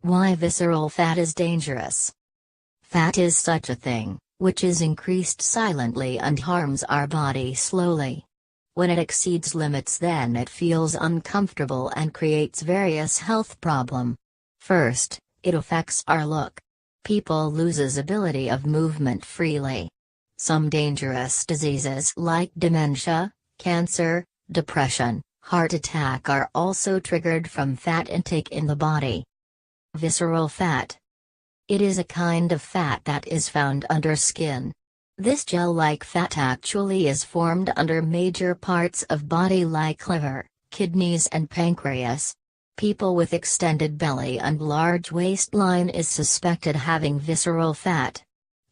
Why visceral fat is dangerous. Fat is such a thing, which is increased silently and harms our body slowly. When it exceeds limits, then it feels uncomfortable and creates various health problems. First, it affects our look. People loses ability of movement freely. Some dangerous diseases like dementia, cancer, depression, heart attack are also triggered from fat intake in the body. Visceral fat. It is a kind of fat that is found under skin. This gel-like fat actually is formed under major parts of body like liver, kidneys and pancreas. People with extended belly and large waistline is suspected having visceral fat.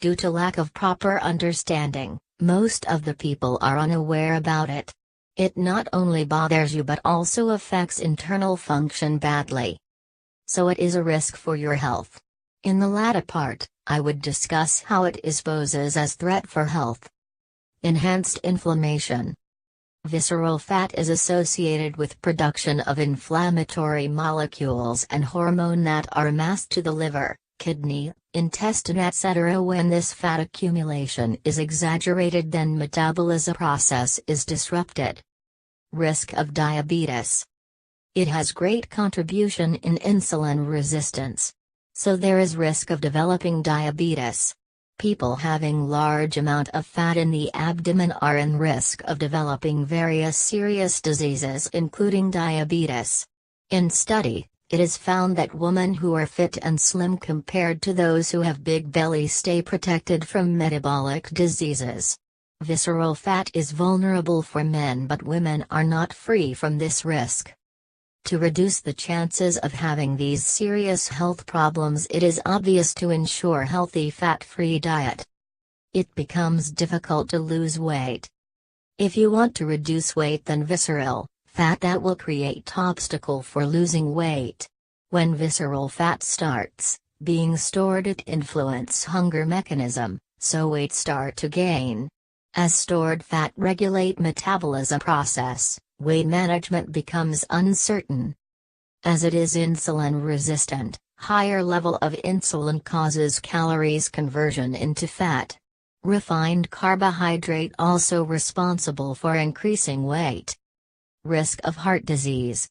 Due to lack of proper understanding, most of the people are unaware about it. It not only bothers you but also affects internal function badly. So it is a risk for your health. In the latter part, I would discuss how it poses as threat for health. Enhanced inflammation. Visceral fat is associated with production of inflammatory molecules and hormone that are amassed to the liver, kidney, intestine etc. When this fat accumulation is exaggerated, then metabolism process is disrupted. Risk of diabetes. It has great contribution in insulin resistance. So there is risk of developing diabetes. People having large amount of fat in the abdomen are in risk of developing various serious diseases including diabetes. In study, it is found that women who are fit and slim compared to those who have big belly stay protected from metabolic diseases. Visceral fat is vulnerable for men, but women are not free from this risk. To reduce the chances of having these serious health problems, it is obvious to ensure healthy fat-free diet. It becomes difficult to lose weight. If you want to reduce weight, then visceral fat that will create obstacle for losing weight. When visceral fat starts being stored, it influence hunger mechanism, so weight start to gain. As stored fat regulate metabolism process, weight management becomes uncertain. As it is insulin resistant, higher level of insulin causes calories conversion into fat. Refined carbohydrate also responsible for increasing weight. Risk of heart disease.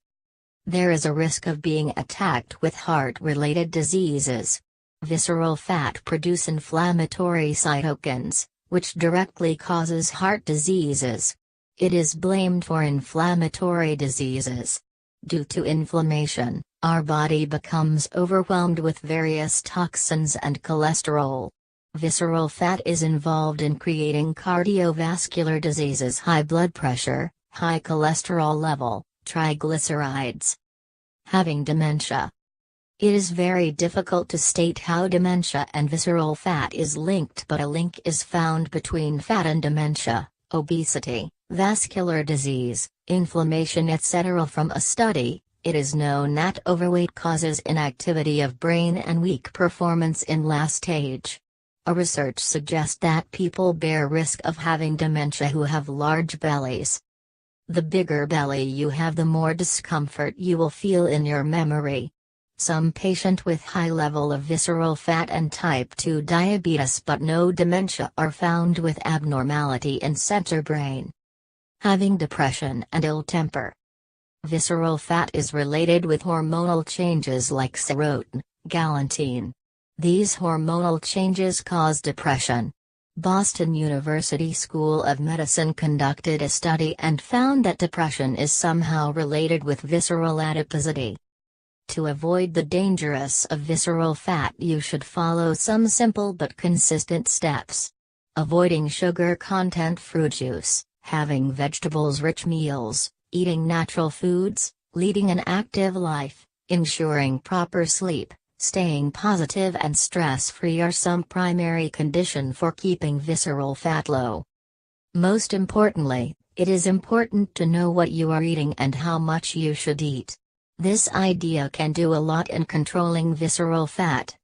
There is a risk of being attacked with heart-related diseases. Visceral fat produce inflammatory cytokines, which directly causes heart diseases. It is blamed for inflammatory diseases. Due to inflammation, our body becomes overwhelmed with various toxins and cholesterol. Visceral fat is involved in creating cardiovascular diseases, high blood pressure, high cholesterol level, triglycerides. Having dementia. It is very difficult to state how dementia and visceral fat is linked, but a link is found between fat and dementia, obesity, vascular disease, inflammation etc. From a study, it is known that overweight causes inactivity of brain and weak performance in last age. A research suggests that people bear risk of having dementia who have large bellies. The bigger belly you have, the more discomfort you will feel in your memory. Some patient with high level of visceral fat and type 2 diabetes but no dementia are found with abnormality in center brain. Having depression and ill temper. Visceral fat is related with hormonal changes like serotonin, galantamine. These hormonal changes cause depression. Boston University School of Medicine conducted a study and found that depression is somehow related with visceral adiposity. To avoid the dangers of visceral fat, you should follow some simple but consistent steps. Avoiding sugar content fruit juice, having vegetables-rich meals, eating natural foods, leading an active life, ensuring proper sleep, staying positive and stress-free are some primary conditions for keeping visceral fat low. Most importantly, it is important to know what you are eating and how much you should eat. This idea can do a lot in controlling visceral fat.